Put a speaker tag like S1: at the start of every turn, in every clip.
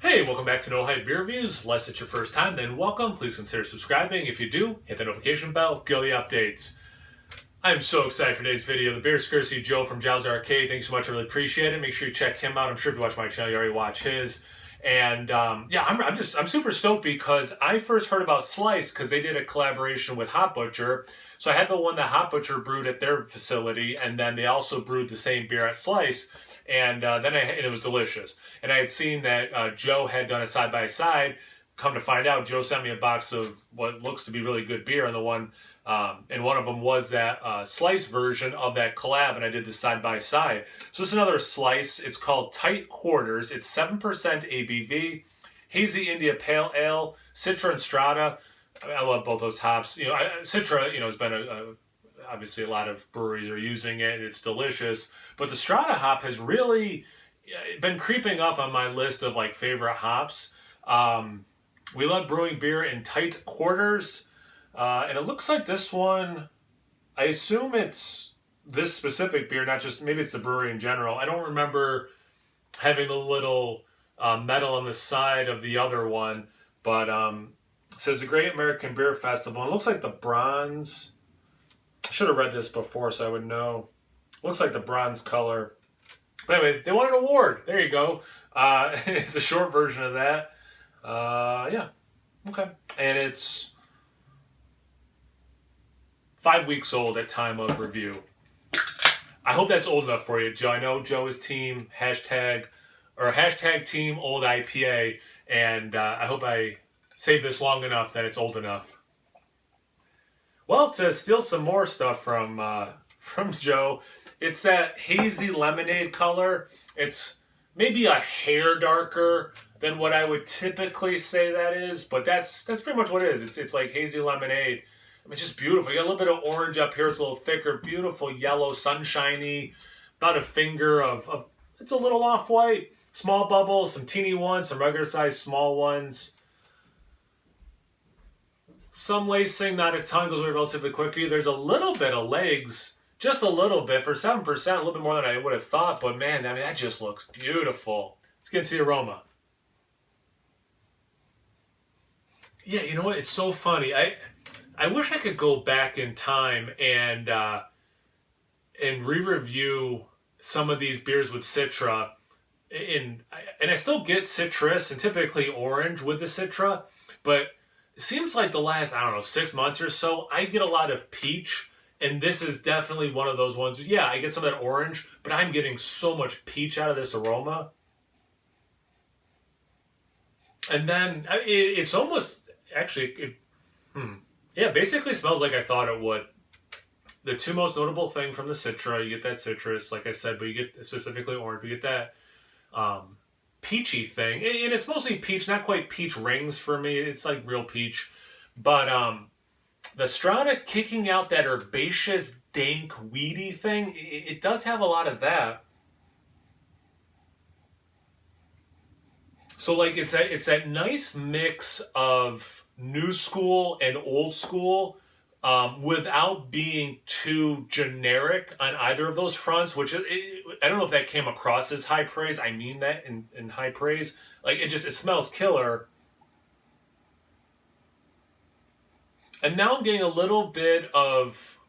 S1: Hey, welcome back to No Hype Beer Reviews. Unless it's your first time, then welcome. Please consider subscribing. If you do, hit the notification bell, get all the updates. I'm so excited for today's video. The beer scarcity Joe from Giles Arcade. Thanks so much. I really appreciate it. Make sure you check him out. I'm sure if you watch my channel, you already watch his. And yeah, I'm super stoked because I first heard about Slice because they did a collaboration with Hot Butcher. So I had the one that Hot Butcher brewed at their facility, and then they also brewed the same beer at Slice. And it was delicious. And I had seen that Joe had done a side by side. Come to find out, Joe sent me a box of what looks to be really good beer, and one of them was that Slice version of that collab, and I did this side by side. So this is another Slice. It's called Tight Quarters. It's 7% ABV, Hazy India Pale Ale, Citra and Strata. I love both those hops. Citra, has been obviously a lot of breweries are using it, and it's delicious. But the Strata hop has really been creeping up on my list of like favorite hops. We love brewing beer in tight quarters. And it looks like this one, I assume it's this specific beer, not just, maybe it's the brewery in general. I don't remember having the little medal on the side of the other one, but it says the Great American Beer Festival. And it looks like the bronze, I should have read this before so I would know. It looks like the bronze color. But anyway, they won an award. There you go. It's a short version of that. Yeah. Okay. And it's 5 weeks old at time of review. I hope that's old enough for you, Joe. I know Joe is team hashtag team old IPA, and I hope I saved this long enough that it's old enough. Well, to steal some more stuff from Joe, it's that hazy lemonade color. It's maybe a hair darker than what I would typically say that is, but that's pretty much what it is. It's like hazy lemonade. It's just beautiful. You got a little bit of orange up here. It's a little thicker. Beautiful yellow, sunshiny. About a finger of it's a little off-white. Small bubbles, some teeny ones, some regular size small ones. Some lacing, not a ton, goes away relatively quickly. There's a little bit of legs, just a little bit. For 7%, a little bit more than I would have thought. But man, that just looks beautiful. Let's get into the aroma. Yeah, you know what? It's so funny. I wish I could go back in time and re-review some of these beers with Citra, and I still get citrus and typically orange with the Citra, but it seems like the last 6 months or so I get a lot of peach, and this is definitely one of those ones. Yeah, I get some of that orange, but I'm getting so much peach out of this aroma, and then it's almost actually. Yeah, basically smells like I thought it would. The two most notable thing from the Citra, you get that citrus, like I said, but you get specifically orange. You get that peachy thing, and it's mostly peach, not quite peach rings for me. It's like real peach, but the Strata kicking out that herbaceous, dank, weedy thing. It does have a lot of that. So like it's that nice mix of new school and old school, without being too generic on either of those fronts, which I don't know if that came across as high praise. I mean that in high praise. Like it smells killer. And now I'm getting a little bit of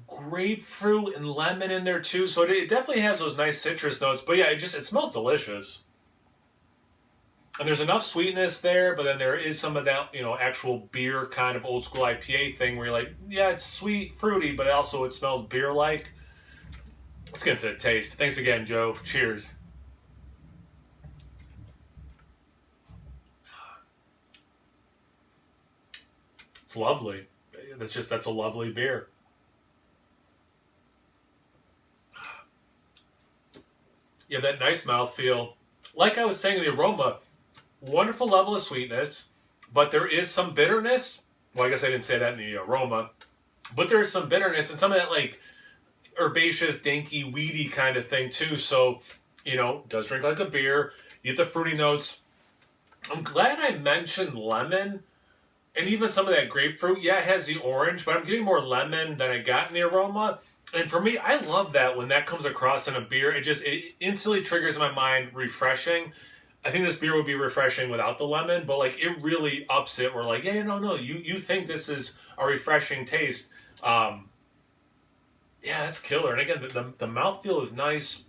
S1: grapefruit and lemon in there too. So it definitely has those nice citrus notes. But yeah, it smells delicious. And there's enough sweetness there, but then there is some of that, actual beer kind of old school IPA thing where you're like, yeah, it's sweet, fruity, but also it smells beer-like. Let's get into the taste. Thanks again, Joe. Cheers. It's lovely. That's a lovely beer. You have that nice mouthfeel. Like I was saying, the aroma, wonderful level of sweetness, but there is some bitterness. Well, I guess I didn't say that in the aroma, but there is some bitterness and some of that like herbaceous, danky, weedy kind of thing too. So, does drink like a beer. You get the fruity notes. I'm glad I mentioned lemon and even some of that grapefruit. Yeah, it has the orange, but I'm getting more lemon than I got in the aroma. And for me, I love that when that comes across in a beer. It instantly triggers in my mind refreshing. I think this beer would be refreshing without the lemon, but like it really ups it. We're like, yeah, no, you think this is a refreshing taste. Yeah, that's killer. And again, the mouthfeel is nice.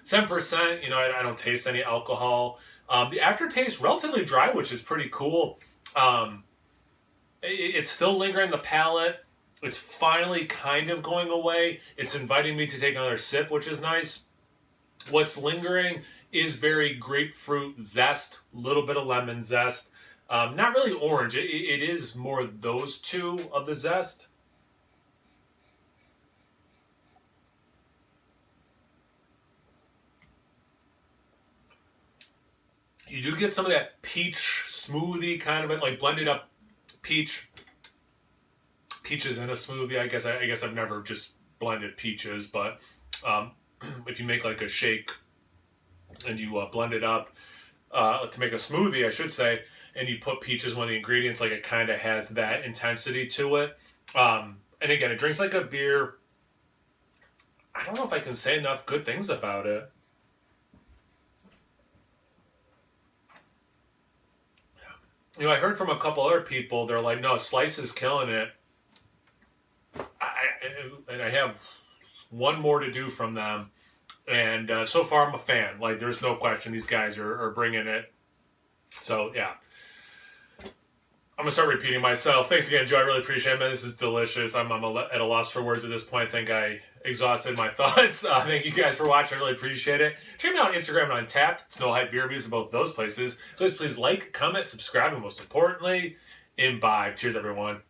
S1: 7%, I don't taste any alcohol. The aftertaste, relatively dry, which is pretty cool. It's still lingering the palate. It's finally kind of going away. It's inviting me to take another sip, which is nice. What's lingering is very grapefruit zest, a little bit of lemon zest. Not really orange. It is more those two of the zest. You do get some of that peach smoothie kind of like blended up peach. Peaches in a smoothie. I guess I've never just blended peaches, but if you make like a shake and you blend it up to make a smoothie, I should say, and you put peaches one of the ingredients, like it kind of has that intensity to it. And again, it drinks like a beer. I don't know if I can say enough good things about it. I heard from a couple other people, they're like, no, Slice is killing it. And I have one more to do from them. And so far, I'm a fan. Like, there's no question these guys are bringing it. So, yeah. I'm going to start repeating myself. Thanks again, Joe. I really appreciate it, man. This is delicious. I'm at a loss for words at this point. I think I exhausted my thoughts. Thank you guys for watching. I really appreciate it. Check me out on Instagram and Untappd. It's No Hype Beer Reviews in both those places. So please like, comment, subscribe, and most importantly, imbibe. Cheers, everyone.